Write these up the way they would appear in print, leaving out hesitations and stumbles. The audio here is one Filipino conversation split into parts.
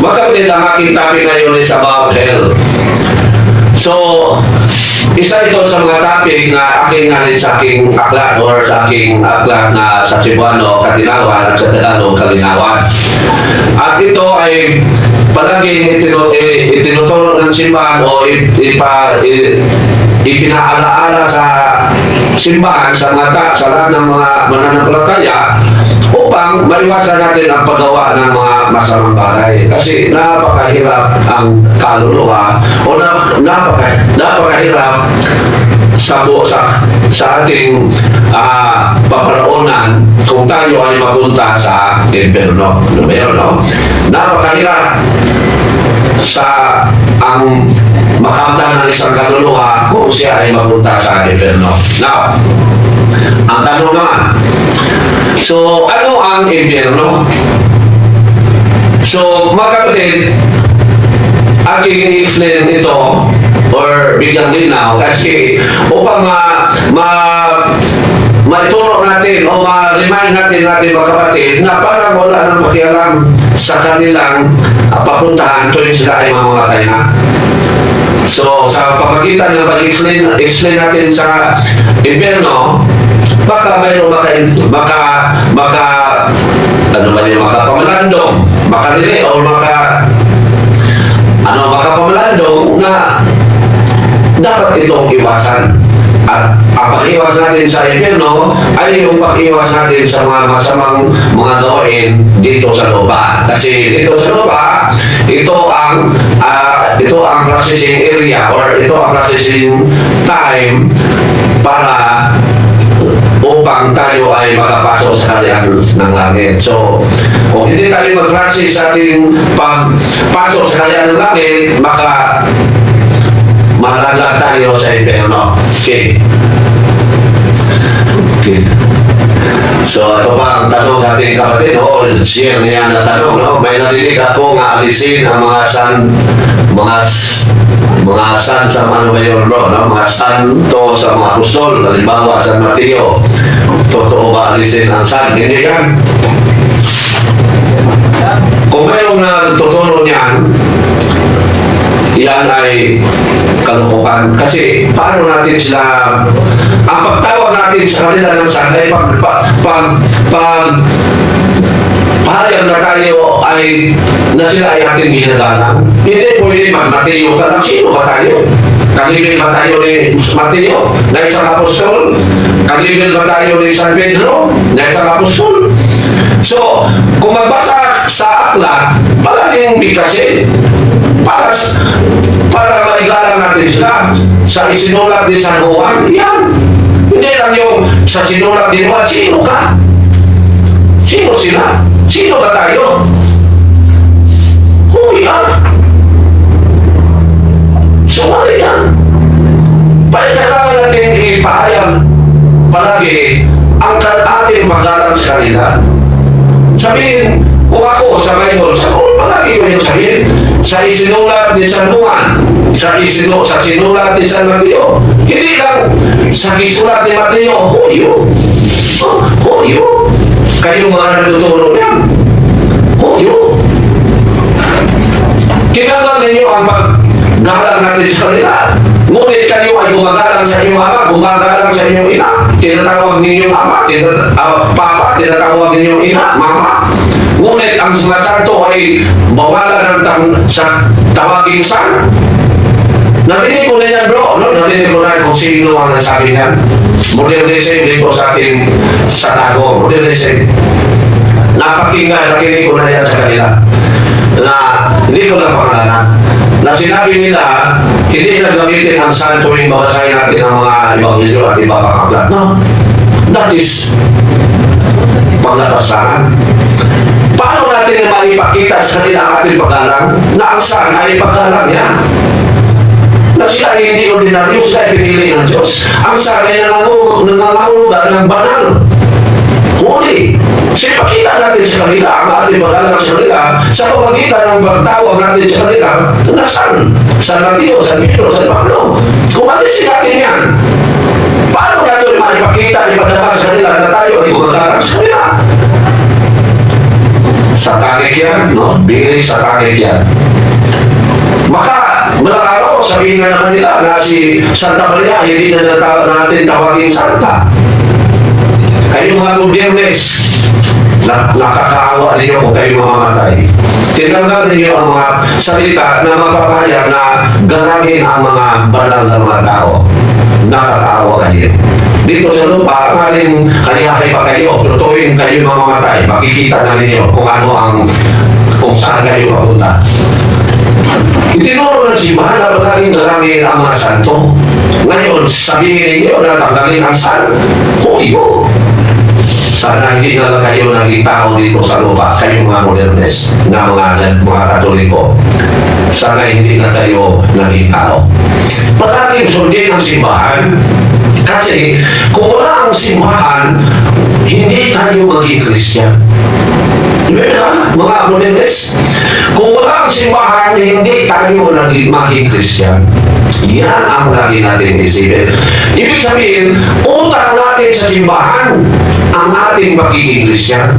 Magkapatid, ang aking topic ngayon is about health. So, isa ito sa mga topic na aking nanin sa aking aklat or sa aking aklat na sa Cebuano, Katinawan at sa Tagalog, Kalinawan. At ito ay palaging itinuturo ng simbahan o ipinaalaala sa simbahan sa lahat ng mga mananampalataya upang maiwasan natin ang paggawa ng mga masamang bagay. Kasi napakahirap ang kaluluwa o napakahirap sa ating paparoonan kung tayo ay mapunta sa impyerno. Ano ba yun, no? Napakahirap sa ang makamtan ng isang kaluluwa kung siya ay mapunta sa impyerno. Now, ang tanong naman, so ano ang impyerno? So, mga kapatid, aking i-explain ito or bigyang linaw kasi upang maituro natin o ma-remind natin mga kapatid na parang wala nang pakialam sa kanilang papuntahan tuwing sila ay mamamatay na. So, sa pamagitan ng pag-explain natin sa impyerno, baka mayroong makapamalandong, makalili o makapamalandong na dapat itong iwasan. At ang pag-iwas natin sa impyerno ay yung pag-iwas natin sa mga masamang mga gawain dito sa lupa. Kasi dito sa lupa, ito ang processing area or ito ang processing time para upang tayo ay makapasok sa kaharian ng langit. So, kung hindi tayo mag-process sa ating pagpasok sa kaharian ng langit, maka mahalala tayo sa impyerno. Okay. So, ito pa ang tanong sa ating kapatid. Share niya na tanong. No? May narinig ako nga alisin ang mga san sa Manuel Ro, no? Mga santo sa mga apostol, halimbawa San Mateo. Totoo ba alisin ang san? Hindi yan. Kung mayroong nagtuturo niyan, yan ay kalukuhan. Kasi paano natin sila, ang pagtawag natin sa kanila ng san ay pahayag na tayo ay na sila ay ating ginagalang. Hindi pwede mag-Mateo ka lang. Sino ba tayo? Kalibin ba tayo ni Mateo na isang apostol? Kalibin ba tayo ni San Pedro na isang apostol? So, kung magbasa sa aklat, palaging bigkasin para maigalang natin sila sa isinulat ni San Juan. Yan. Hindi lang yung sa sinulat ni Juan. Sino ka? Sino sila? Sino ba tayo? Yan. So, ano yan? Kailangan natin ipahayag palagi ang ating paglalang sa kanila. Sabihin, kung ako sa Bible, palagi ko yung sabihin, sa isinulat ni San Juan, sa sinulat ni San Mateo, hindi lang sa isulat ni Mateo, Huyo. Kayo mga natuturo yan. Huyo. Kinagalang ninyo ang paggalang natin sa kanila. Ngunit kayo ay gumagalang sa inyong ama, gumagalang sa inyong ina. Tinatawag ninyong ama, papa, tinatawag ninyong ina, mama. Ngunit ang mga santo ay bawalan sa tawaging san. Narinig ko na yan, bro. No? Narinig ko na kung sino ang nasabi niyan. Modernism dito sa ating sa tago. Modernism. Nakinig ko na yan sa kanila. Na hindi ko lang pangalanan. Na sinabi nila, hindi na gamitin ang san tuwing babasahin natin ang mga ebanghelyo at iba pang aklat. No. That is panglapasanan. Paano natin maipakita sa kanila ang ating paggalang na ang san ay paggalang yan? Na sila ay hindi ordinaryo, sila ay pinili ng Diyos. Ang san ay nangangahulugan ng banal. Huli. So, ipakita natin sa kanila ang ating paggalang sa kanila sa pamagitan ng pagtawag natin sa kanila na san? San Mateo, San Pedro, San Pablo. Kung alisin natin yan, paano natin maipakita, ipadama sa kanila na tayo ay gumagalang sa kanila? Satanic yan, no? Very satanic yan. Baka, walang araw, sabihin nga naman nila na si Santa Maria, hindi na natin tawagin Santa. Kayo mga gobyernes, nakakaawa ninyo kung kayo mamamatay. Tinanggal ninyo ang mga salita na mapapahayag na galangin ang mga banal na mga tao. Nakakaawa kayo. Dito sa lupa, maling kanihahay pa kayo, pero tuwing kayo mamamatay, makikita na ninyo kung saan kayo mapunta. Itinuro ng simbahan na palaging galangin ang mga santo. Ngayon, sabihin ninyo na tanggalin ang san, kuyo. Sana hindi na lang kayo naging tao dito sa lupa, kayong mga modernes na mga Katoliko. Sana hindi na kayo naging tao. Palaging sundin ang simbahan. Kasi kung wala ang simbahan, hindi tayo maging Christian. Diba, mga modernes? Kung wala ang simbahan, hindi tayo maging Christian. Yan ang lagi natin isipin. Ibig sabihin, utang natin sa simbahan ang ating pagiging Christian.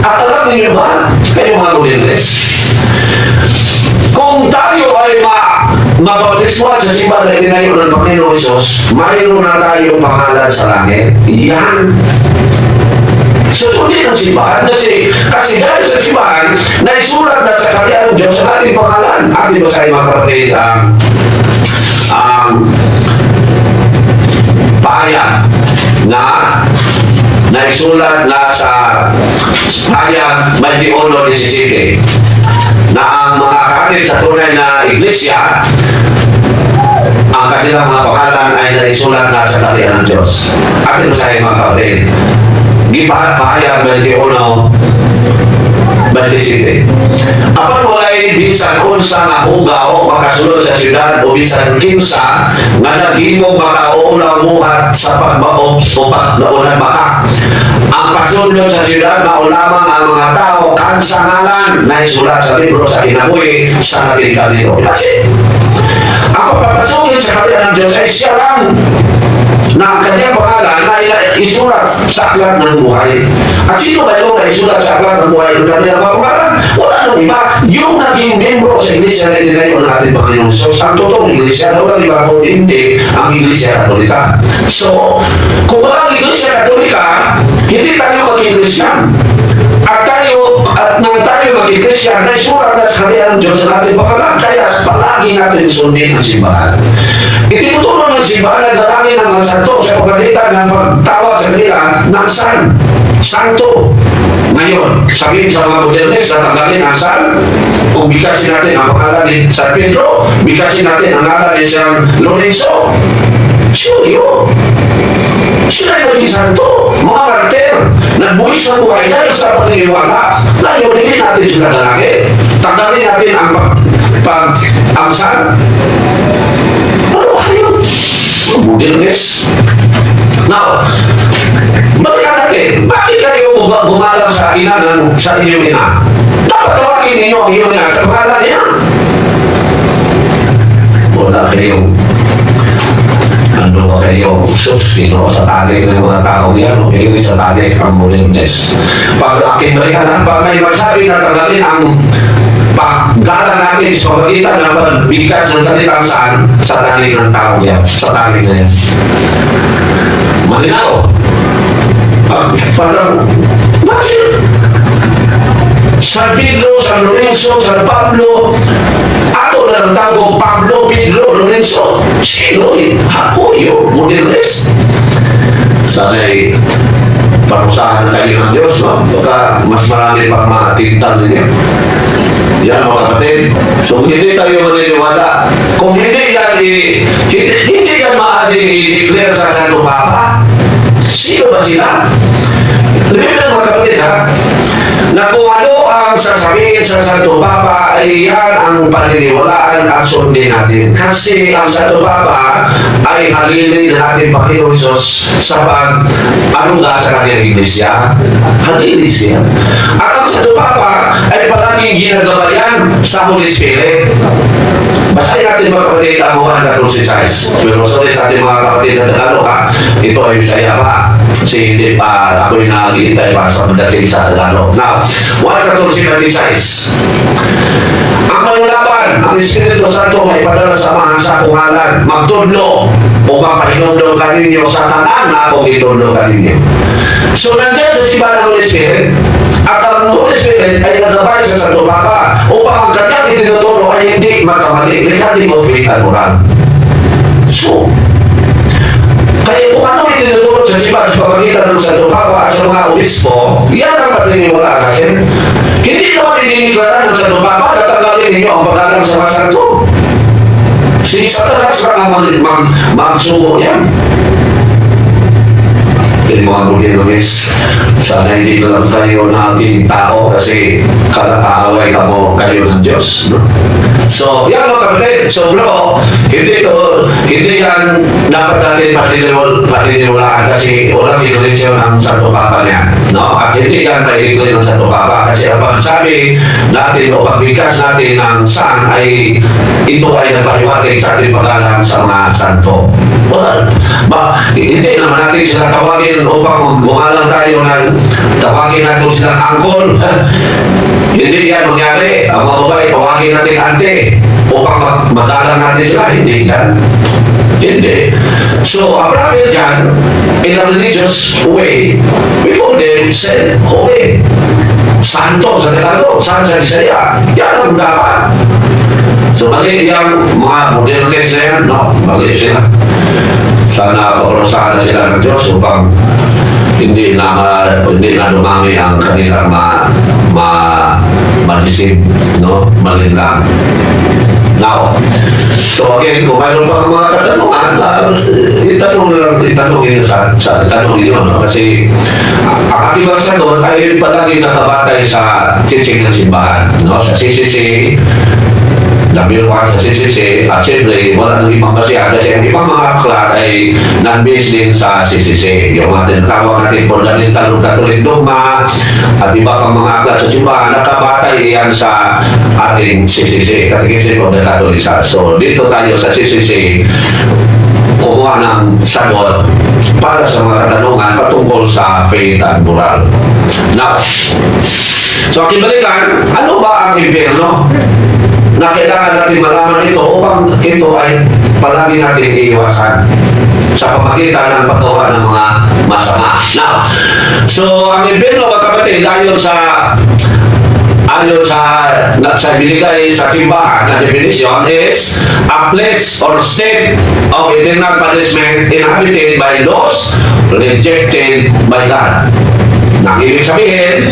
At alam niyo ba, kayo mga modernes, kung tayo ay mabautismo sa simbahan na itinayo ng Panginoon Jesus, mayroon na tayong pangalan sa langit. Yan. Susundin ang simbahan kasi dahil sa simbahan, naisulat na sa kanya ng Diyos sa ating pangalan. Ating basahin mga kapatid ang pahayag na naisulat na sa pahayag 21:17 na ang mga kapatid sa tunay na iglesia, ang kanilang mga pangalan ay naisulat na sa kaharian ng Diyos. Ating basahin mga kapatid. Pahayag 21:27. Apan walay bisan unsa nga hugaw makasulod sa syudad o bisan kinsa nga naghimo makauulang muhat sa pagbaog o pagdaunan baka. Ang pasulod sa syudad mao lamang ang mga tao kansangalan na isulat sa libro sa kinabuhi sa nating kanino. Kasi ang pagpapasugin sa kaharian ng Diyos ay siya lang na ang kanyang pangalan na isulat sa aklat ng buhay. At sino ba yung naisulat sa aklat ng buhay ng kanyang pangalan? Wala nang iba. Yung naging membro sa iglesia na itinayo ng ating Panginoon Jesus, ang totoong iglesia, walang iba kung hindi ang iglesia Katolika. So, kung walang iglesia Katolika, hindi tayo maging Christian. At nang tayo maging Christian, naisulat na sa kaharian ng Diyos sa ating pangalan. Kaya palagi natin sundin ang simbahan. Itinuturo ng simbahan na dalangin ng mga santo sa pagkakita ng pagtawag sa kanila ng santo. Ngayon, sabihin sa mga modernes na tanggalin ang san, kung bigkasin natin ang pangalan ni San Pedro, bigkasin natin ang pangalan ni San Lorenzo. Seryo. Sila yung naging santo, mga martir, nagbuwis ng buhay na sa paniniwala. Ngayon, hindi natin sila dalangin. Tanggalin natin ang san. Ano kayo? Modernes. Now, balikan natin, bakit kayo gumalang sa inyong ina? Dapat tawagin ninyo ang iyong ina sa pangalan niya. Wala kayong ano kayo, sus, dito sa tadik ng mga tao yan, hindi sa tadik ang modernes. Pag akin balikan, pag may magsabi na tanggalin ang paggala natin sa pagkita ng pagbigkas ng salitang saan sa talig ng tao yan, sa talig na yan. Malinaw. Parang, bakit? San Pedro, San Lorenzo, San Pablo, ato na ng tawag Pablo, Pedro, Lorenzo. Sino yun? Ako yun, modernes. Sana'y parusahan kayo ng Diyos, no? Baka mas marami pang mga tintal niya. Yan mga kapatid. So hindi tayo maniniwala. Kung hindi yan maaaring i-declare sa Santo Papa, sino ba sila? Remember mga kapatid ha, na kung ano ang sasabihin sa Santo Papa ay yan ang paniniwalaan at sundin natin. Kasi ang Santo Papa ay halili na ating Panginoon Jesus sa pag-aruga sa kanyang iglesia. Halili siya. At ang Santo Papa ay palaging ginagabayan sa Holy Spirit. Basahin natin mga kapatid ang 136. Pero sorry sa ating mga kapatid na Tagalog ha, ito ay Bisaya pa. Kasi hindi pa ako yung nakagintay para sa pagdating sa Tagalog. Now, 1:14-26. Ang manlaban, ang Espiritu Santo may padala sa mga sa kungalan, magtudlo o mapainom ka ninyo sa tanan na akong itudlo ka ninyo. So, nandiyan sa simbahan ng Holy Spirit, at ang Holy Spirit ay nagabay sa Santo Papa upang ang kanyang itinuturo ay hindi makamali, regarding of faith and moral. So, kaya kung ano itinuturo sa simbahan sa pamagitan ng Santo Papa at sa mga obispo, yan ang patiniwala natin. Hindi naman idiniklaran ng Santo Papa na tanggalin ninyo ang pagkalang sa mga santo. Si Satanas lang ang magsubo yan. Yung mga budilonis, sana hindi ko lang kayo naging tao kasi kalakaaway ka mo kayo ng Diyos. No? So, yan mga kapatid. So, bro, hindi yan dapat natin patiniwalaan kasi walang iglesia ng Santo Papa niya. No? At hindi yan may iglesia ng Santo Papa kasi ang pagsabi natin o pagbigkas natin ng san ay ito ay nagpahiwatig sa ating paglalang sa mga santo. Well, hindi naman natin sila tawagin upang gumalang tayo ng tawagin natin silang angkol. Hindi yan mangyari. Ang mga babae, tawagin natin ante upang madalang natin sila. Hindi yan. Hindi. So, ang problem dyan, in a religious way, we call them holy. Santo sa Tagalog, San sa Bisaya. Yan ang dapat. So, mali yung mga modernists na yan, no? Mali sila. Sana paparusahan na sila ng Diyos upang hindi na dumami ang kanilang malisip, no? Mali lang. Now, so again, kung mayroon pa mga katanungan, itanong ninyo, no? Kasi ang ating bangsa doon ay palagi nakabatay sa teaching ng simbahan, no? Sa CCC, nabiruan sa CCC, at siyempre, wala nang ibang basihan kasi ang ibang mga aklat ay non-based din sa CCC. Yung mga tinatawag natin fundamental ng Catholic dogma at iba pang mga aklat sa simbahan, nakabatay yan sa ating CCC, Catechism of the Catholic Church. So, dito tayo sa CCC, kumuha ng sagot para sa mga katanungan patungkol sa faith and moral. Now, so aking balikan, ano ba ang impyerno? Na kailangan natin malaman ito upang ito ay palagi natin iiwasan sa pamagitan ng paggawa ng mga masama. Now, so ang impyerno mga kapatid, ayon sa binigay sa simbahan na definition is a place or state of eternal punishment inhabited by those rejected by God. Nang ibig sabihin,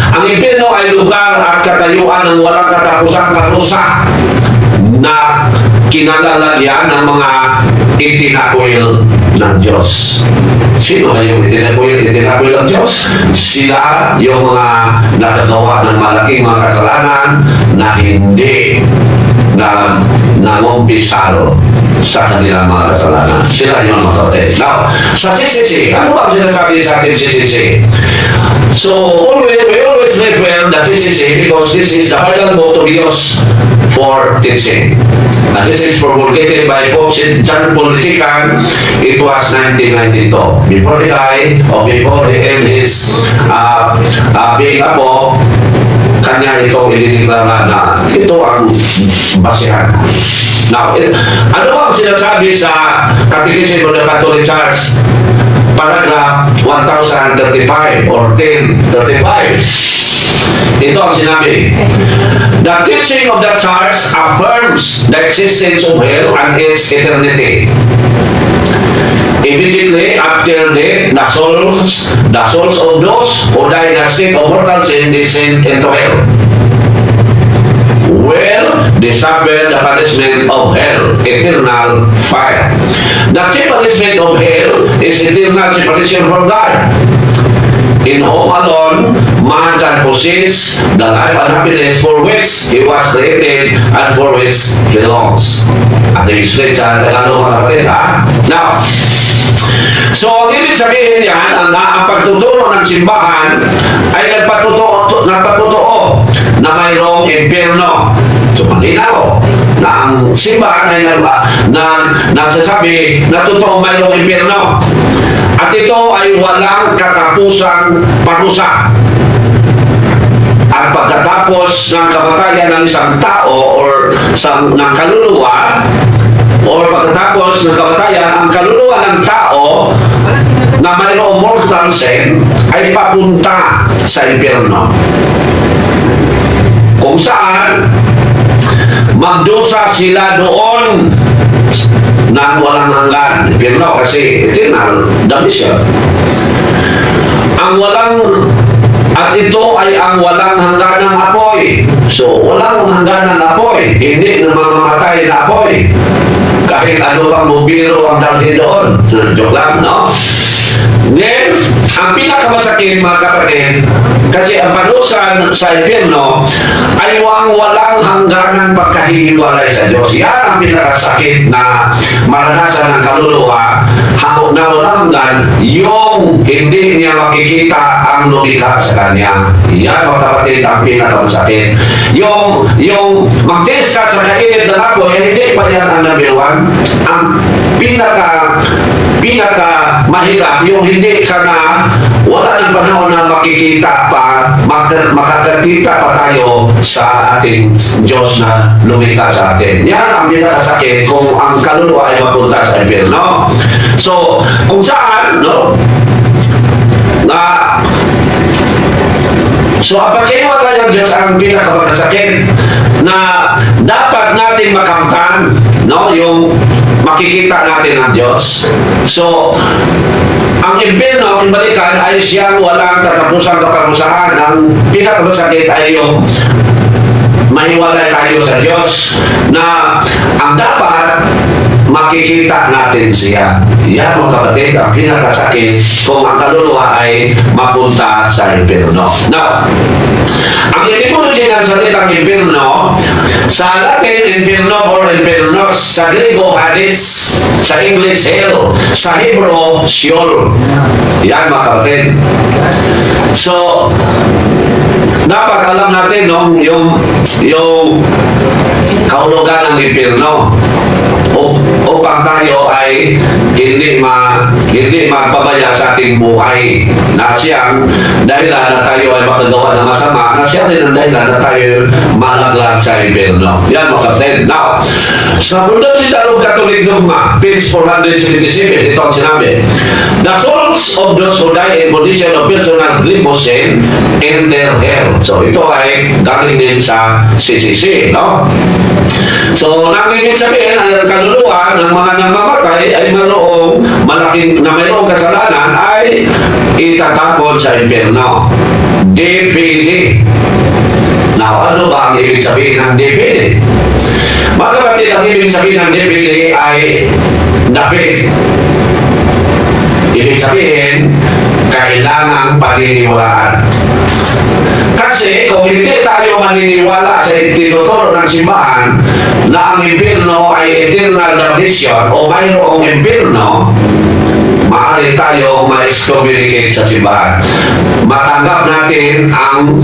ang impyerno ay lugar at katayuan ng walang katapusang karusa na kinalalagyan ng mga itinakwil ng Diyos. Sino ba yung itinakwil ng Diyos? Sila yung mga nakagawa ng malaking mga kasalanan na hindi na nangumpisalo sa kanilang mga kasalanan. Sila yung mga kapatid. Now, sa CCC, ano ba ang sinasabi sa atin CCC? So, we always refer the CCC because this is the final vote of Dios for teaching. And this is promulgated by Pope John Paul II. It was 1992. Before he died, or before he ended his being a Pope, kanya ito idiniklara na ito ang basihan. Now, ano ang sinasabi sa Catechism of the Catholic Church? Paragraph 1035 or 1035. Ito ang sinabi. The teaching of the Church affirms the existence of hell and its eternity. Immediately after death, the souls of those who die in a state of mortal sin descend into hell. Well, they suffer the punishment of hell, eternal fire. The chief punishment of hell is eternal separation from God. In whom alone, man can possess the life and happiness for which he was created and for which he belongs. At i-explain sa Tagalog mga kapatid, ha? Now, so ang ibig sabihin yan, ang pagtuturo ng simbahan ay nagpatutuo na mayroong impyerno. So, malinaw na ang ang simbahan ay nagsasabi na totoo mayroong impyerno. At ito ay walang katapusang parusa. At pagkatapos ng kamatayan ng isang tao or ng kaluluwa, or pagkatapos ng kamatayan, ang kaluluwa ng tao na mayroong mortal sin ay papunta sa impyerno. Kung saan magdusa sila doon na walang hanggan. Impyerno kasi eternal damnation. At ito ay ang walang hangganang apoy. So, walang hangganang apoy. Hindi na mamamatay na apoy. Kahit ano pang bubiro ang dalhin doon. Joke lang, no? Then, ang pinakamasakit mga kapatid, kasi ang panusan sa impyerno ay walang hangganang pagkahihiwalay sa Diyos. Yan ang pinakasakit na maranasan ng kaluluwa na walang hanggan, yung hindi niya makikita ang lumikha sa kanya. Yan mga kapatid ang pinakamasakit. Yung magtiis ka sa kainit na apoy, hindi pa yan ang number one. Ang pinaka mahirap yung hindi ka na wala ng panahon na makikita pa, makakakita pa tayo sa ating Diyos na lumikha sa atin. Yan ang pinakasakit kung ang kaluluwa ay mapunta sa impyerno. So, kung saan, no? So, ang pagkiwala ng Diyos ang pinakamasakit na dapat natin makamtan, no? Yung makikita natin ang Diyos. So, ang impyerno, kung balikan, ay siyang walang katapusang kaparusahan. Ang pinakamasakit ay yung mahiwalay tayo sa Diyos na ang dapat makikita natin siya. Yan mga kapatid, ang pinakasakit kung ang kaluluwa ay mapunta sa impyerno. Now, ang etymology ng salitang impyerno, sa Latin, impyerno or impyernos, sa Griego, Hades, sa English, hell, sa Hebrew, Sheol. Yan mga kapatid. So, dapat alam natin yung kahulugan ng impyerno upang tayo ay hindi magpabaya sa ating buhay na siyang dahilan na tayo ay makagawa ng masama, na siya rin ang dahilan na tayo malaglag sa impyerno. Yan mga kapatid. Now, sa Fundamental of Catholic Dogma, page 477, ito ang sinabi: the souls of those who die in condition of personal grievous sin enter hell. So, ito ay galing din sa CCC, no? So, nangingin sabihin, ang kaluluwa ng mga namamatay ay mayroong kasalanan ay itatapon sa impyerno. Definitive. Now, ano ba ang ibig sabihin ng definitive? Mga kapatid, ang ibig sabihin ng definitive ay dafit. Ibig sabihin, kailangang paniniwalaan. Kasi kung hindi tayo maniniwala sa tinuturo ng simbahan na ang impyerno ay eternal damnation o mayroong impyerno, maaari tayo ma-excommunicate sa simbahan. Matanggap natin ang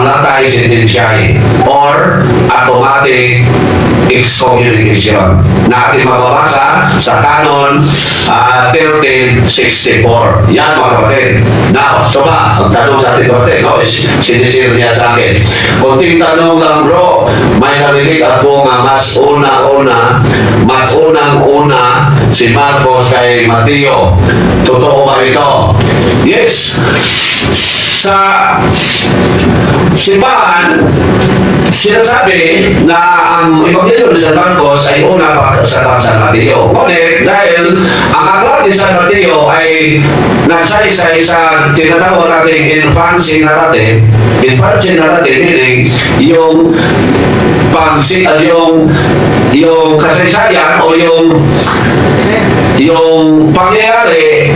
latay sentensyae or automatic excommunication na ating mababasa sa Canon 1364. Yan mga kapatid. Now, ito ba? Ang tanong sa ating kapatid, no? Sinisir niya sa akin. Kunting tanong lang bro, may narinig ako nga mas unang-una si Marcos kay Mateo. Totoo ba ito? Yes. Sa simbahan, sinasabi na ang Ebanghelyo ni San Marcos ay una pa sa San Mateo. Ngunit dahil ang aklat ni San Mateo ay nagsaysay sa tinatawag nating infancy narrative, meaning yung kasaysayan o yung pangyayari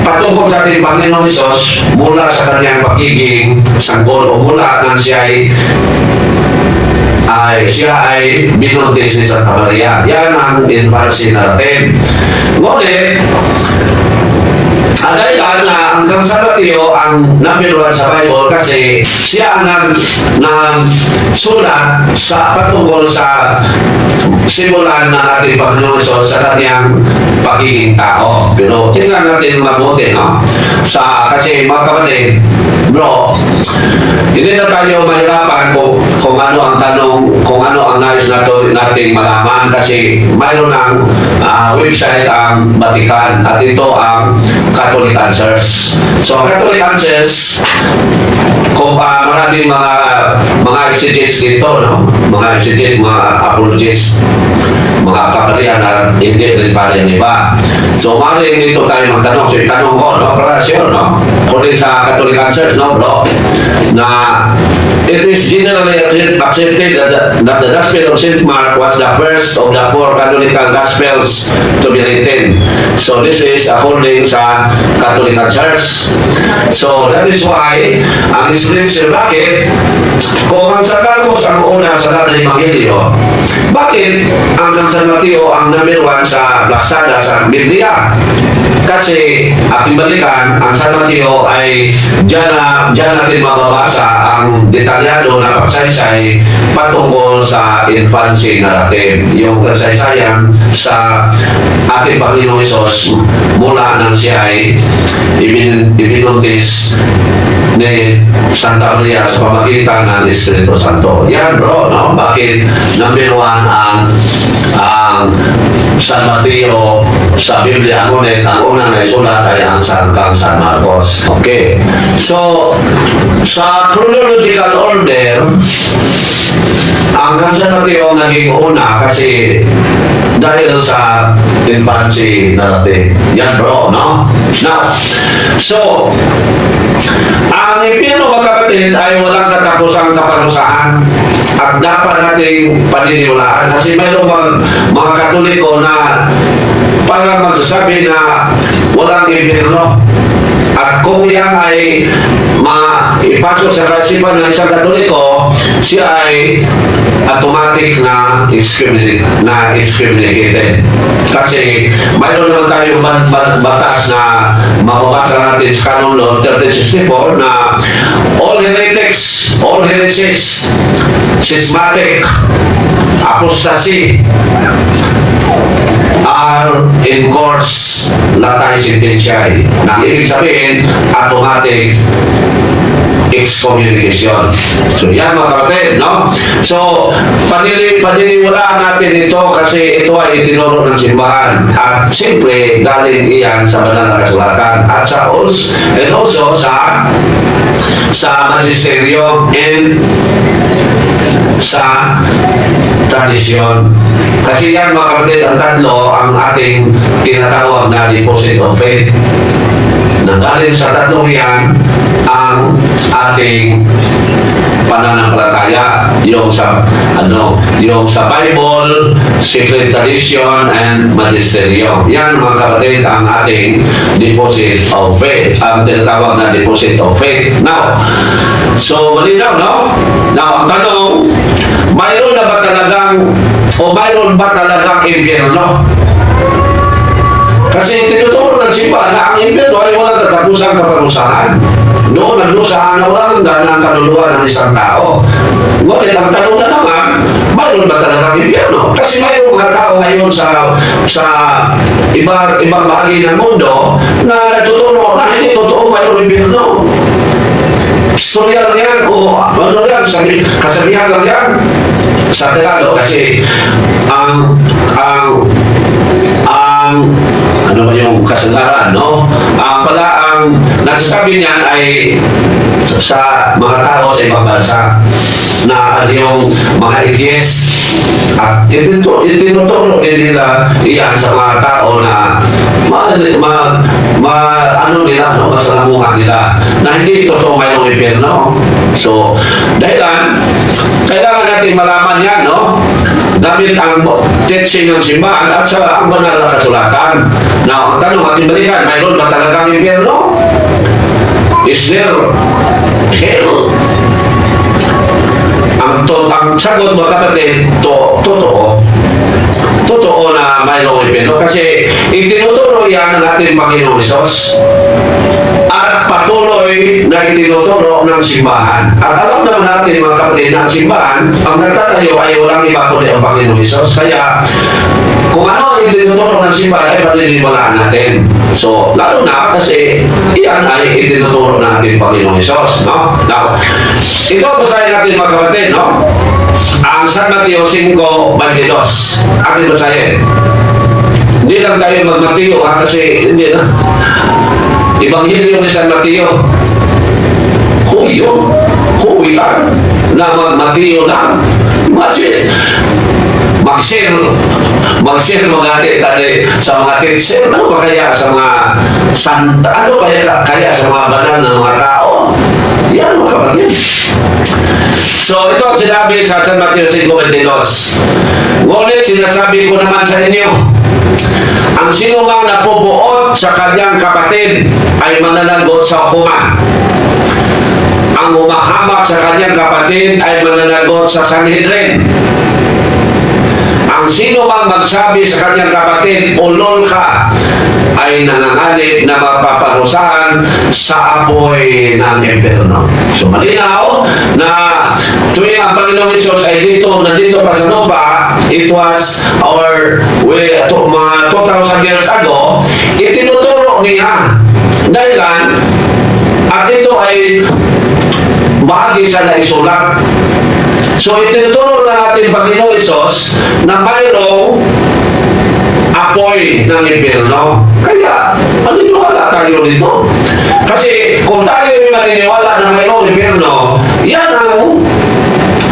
patungkol sa ating Panginoon Hesus mula sa kanyang pagiging sanggol o mula nang siya ay binuntis ni Santa Maria. Yan ang infancy narrative. Ngunit, Dahilan na hanggang sa Mateo ang number 1 sa Bible kasi siya ang nagsulat sa patungkol sa simulan ng ating Panginoon Hesus sa kanyang pagiging tao. Pero tingnan natin mabuti, no? Kasi mga kapatid, bro, hindi na tayo mahirapan kung ano ang tanong, kung ano ang nais natin malaman kasi mayroon ng website ang Vatican at ito ang Catholic Answers. So, Catholic Answers, kung maraming mga exegetes dito, no? Mga exegetes, mga apologists, mga kapalian na hindi rin pa rin iba. So, maaaring dito tayo magtanong. So, itanong ko, no? Para sure, no? Kundi sa Catholic Answers, no, bro? Na it is generally accepted that the Gospel of St. Mark was the first of the 4 canonical Gospels to be written. So, this is according sa Catholic Church. So, that is why ang explanation bakit kung ang San Marcos ang una sa lahat ng Ebanghelyo, bakit ang San Mateo ang number 1 sa Laksada sa Biblia? Kasi ating balikan, ang San Mateo ay diyan natin mababasa ang detalyado na pagsaysay patungkol sa infancy narrative. Yung kasaysayan sa ating Panginoong Hesus mula nang siya ay ibinuntis ni Santa Maria sa pamagitan ng Espiritu Santo. Yan, bro, no? Bakit number 1 ang San Mateo sa Biblia, ngunit ang unang naisulat ay ang San Marcos. Okay. So, sa chronological order, ang San Mateo naging una kasi dahil sa infancy narrative. Yan, bro, no? Now, so, ang impyerno, mga kapatid, ay walang katapusang kaparusahan at dapat nating paniniwalaan kasi mayroong mga Katoliko na parang magsasabi na walang impyerno. At kung yan ay ipasok sa kaisipan ng isang Katoliko, siya ay automatic na excommunicated. Kasi mayroon naman tayong batas na mababasa natin sa Canon Law 1364 na all heretics, all heresies, schismatic, apostasy, are in course latae sententiae. Na ibig sabihin, automatic excommunication. So yan, mga kapatid, no? So, paniniwalaan natin ito kasi ito ay itinuro ng simbahan. At siyempre, galing iyan sa banal na kasulatan. At also sa magisterium and sa tradisyon. Kasi yan, mga kapatid, ang tatlo ang ating tinatawag na deposit of faith. Nanggaling sa tatlong yan ang ating pananampalataya, yung sa Bible, sacred tradition, and magisterium. Yan, mga kapatid, ang ating deposit of faith, ang tinatawag na deposit of faith. Now, so malinaw, no? Now, ang tanong, mayroon ba talagang impyerno? Kasi tinuturo ng simbahan na ang impyerno ay walang katapusang kaparusahan. Noon nagdusahan na walang ganang kaluluwa ng isang tao. Ngunit ang tanong na naman, mayroon ba talagang impyerno? Kasi mayroon mga tao ngayon sa ibang bahagi ng mundo na natuturo na hindi totoo mayroon impyerno. Storya lang yan o ano lang, kasabihan lang yan sa Tagalog kasi ang ano ba yung kasagaran, no? Ang nasasabi niyan ay sa mga tao sa ibang bansa na yung mga atheist at itinuturo din nila iyan sa mga tao na masalamuhan nila na hindi totoo mayroong impyerno. So, dahilan, kailangan natin malaman yan, no? Gamit ang teaching ng simbahan at sa ang banal na kasulatan. Now, ang tanong ating balikan, mayroon ba talagang impyerno? Is there hell? Ang sagot, mga kapatid, totoo. totoo na mayroong impyerno kasi itinuturo yan ng ating Panginoong Hesus at patuloy na itinuturo ng simbahan. At alam naman natin mga kapatid na ang simbahan, ang nagtatayo ay walang iba kundi ang Panginoong Hesus. Kaya kung ano ang itinuturo ng simbahan ay paniniwalaan natin. So, lalo na kasi iyan ay itinuturo ng ating Panginoong Hesus. No? Now, ito basahin natin mga kapatid, no? Ang San Mateo 5:22. Atin basahin. Hindi lang tayo mag-Mateo kasi hindi na. Ebanghelyo ni San Mateo. Huwi lang na mag-Mateo lang. Imagine. Mag-share mga tali sa mga teacher. Ano ba kaya sa mga santa? Ano kaya sa mga banal ng mga tao? Yan mga kapatid. So ito ang sinabi sa San Mateo 5:22. Ngunit sinasabi ko naman sa inyo, ang sino mang napubuot sa kanyang kapatid ay mananagot sa hukuman. Ang umahamak sa kanyang kapatid ay mananagot sa Sanhedrin. Ang sino mang magsabi sa kanyang kapatid, ulol ka, ay nanganganib na mapaparusahan sa apoy ng impyerno. So malinaw na tuwing ang Panginoong Hesus ay nandito pa sa lupa, it was mga 2,000 years ago, itinuturo niya dahilan at ito ay bahagi sa naisulat. So itinuturo na ating Panginoong Hesus na mayroong apoy ng impyerno. Kaya, maniniwala tayo dito. Kasi kung tayo ay maniniwala na mayroong impyerno, yan ang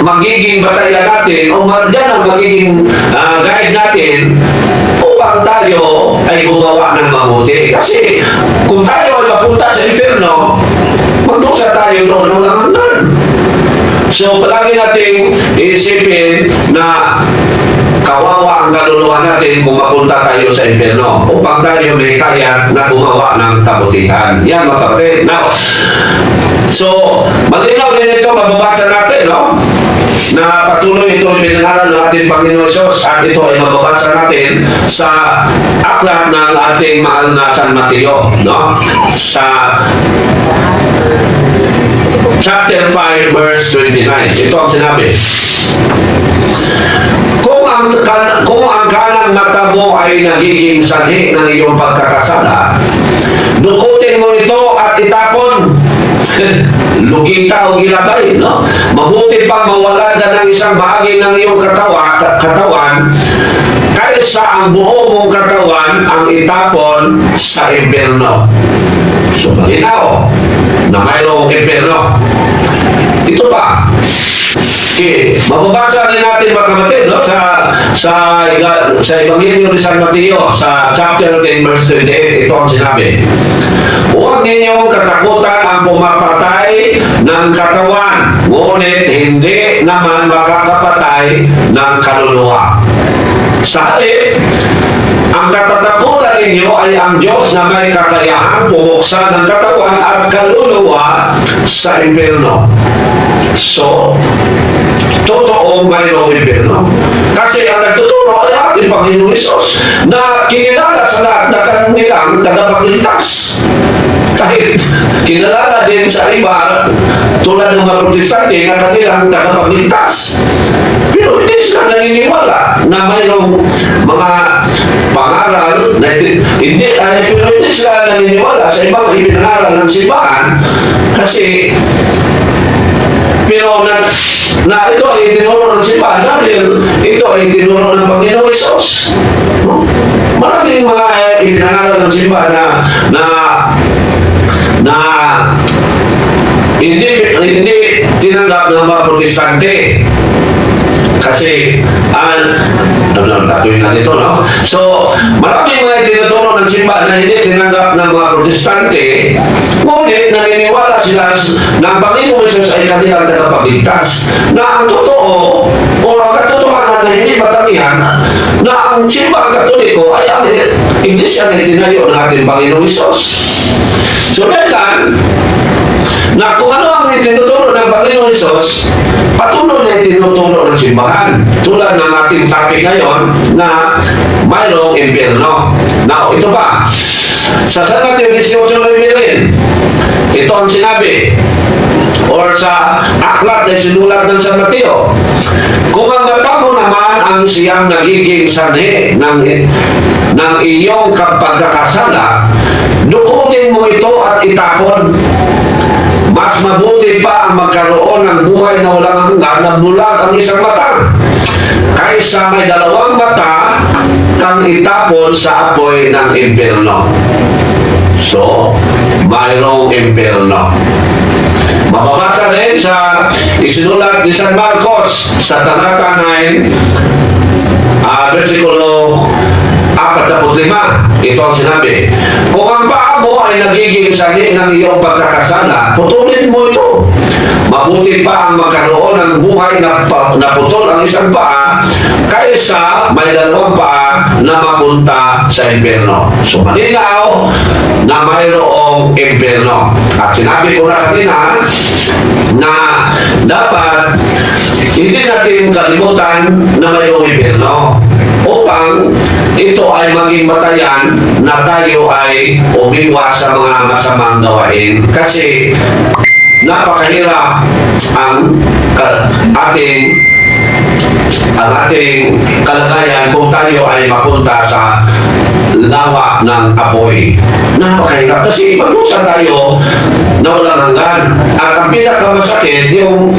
magiging batayan natin o yan ang magiging guide natin upang tayo ay gumawa ng mabuti. Kasi kung tayo ay mapunta sa impyerno, magdusa tayo doon ng hanggan. So, palagi nating iisipin na kawawa ang kaluluwa natin kung mapunta tayo sa impyerno upang tayo may kaya na gumawa ng kabutihan. Yan mga kapatid. Now, so, malinaw din ito, mababasa natin, no? Na patuloy ito pinangaral ng ating Panginoon Hesus at ito ay mababasa natin sa aklat ng ating mahal na San Mateo, no? Sa chapter 5 verse 29. Ito ang sinabi. Kung ang kanang mata mo ay nagiging sanhi ng iyong pagkakasala, dukutin mo ito at itapon. Lugita o gilabay, no? Mabuti pang mawala ka ng isang bahagi ng iyong katawan kaysa ang buo mong katawan ang itapon sa impyerno. So, malinaw na mayroong impyerno. Ito pa, mababasa rin natin mga kapatid, no? sa Ebanghelyo ni San Mateo sa chapter 10 verse 28, ito ang sinabi. Huwag ninyong katakutan ang pumapatay ng katawan, ngunit hindi naman makakapatay ng kaluluwa. Sa halip, ang katatakutan ninyo ay ang Diyos na may kakayahang pumuksa ng katawan at kaluluwa sa impyerno. So, totoong mayroong impyerno. Kasi ang nagtuturo ay ating Panginoong Hesus na kinilala sa lahat na kanilang tagapagligtas. Kahit kinilala din sa iba tulad ng mga protestante na kanilang tagapagligtas. Pero hindi sila naniniwala na mayroong mga pangaral na pero hindi sila naniniwala sa ibang ipinangaral ng simbahan kasi pero na ito ay tinuro ng simbahan dahil ito ay tinuro ng Panginoong Hesus. No? Maraming mga ipinangaral ng simbahan na hindi tinanggap ng mga protestante. Kasi, tatuloy na ito, no? So, maraming mga tinuturo ng simbahan na hindi tinanggap ng mga protestante, ngunit naniniwala sila na ang Panginoong Hesus ay kanilang tagapagligtas. Na ang totoo, o ang katotohanan na hindi matamihan, na ang simbang katoliko ay hindi siya tinayo ng ating Panginoong Hesus. So, dahil na kung ano ang itinuturo ng ng Panginoon Hesus, patuloy na tinuturo ng simbahan. Tulad ng ating topic ngayon na mayroong impyerno. Now, ito ba? Sa San Mateo 18:9, ito ang sinabi, or sa aklat na sinulat ng San Mateo, kung ang mata mo naman ang siyang nagiging sanhi ng iyong pagkakasala, dukutin mo ito at itapon. Mas mabuti pa ang magkaroon ng buhay na walang hanggan na bulag ang isang mata, kaysa may dalawang mata kang itapon sa apoy ng impyerno. So, mayroong impyerno. Mababasa rin sa isinulat ni San Marcos sa talata 9, versikulo 45. Ito ang sinabi, kung ang paa mo ay nagiging sanhi ng iyong pagkakasala, putulin mo ito. Mabuti pa ang magkaroon ng buhay na putol ang isang paa, kaysa may dalawang paa na mapunta sa impyerno. So, malinaw na mayroong impyerno. At sinabi ko na kanina na dapat hindi natin kalimutan na mayroong impyerno upang ito ay maging batayan na tayo ay umiwas sa mga masamang gawain. Kasi napakahirap ang ating kalagayan kung tayo ay mapunta sa lawa ng apoy. Napakahirap kasi maglusa tayo na walang hanggan. At ang pinakamasakit, yung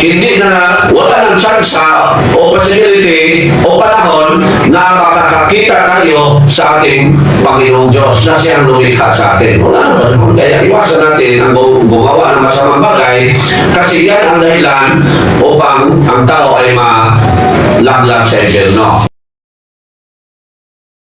hindi na wala ng tsansa o possibility o panahon na makakakita tayo sa ating Panginoong Diyos na siyang lumikha sa atin. Wala naman. Kaya iwasan natin ang gumawa ng masamang bagay, kasi yan ang dahilan upang ang tao ay malaglag sa impyerno.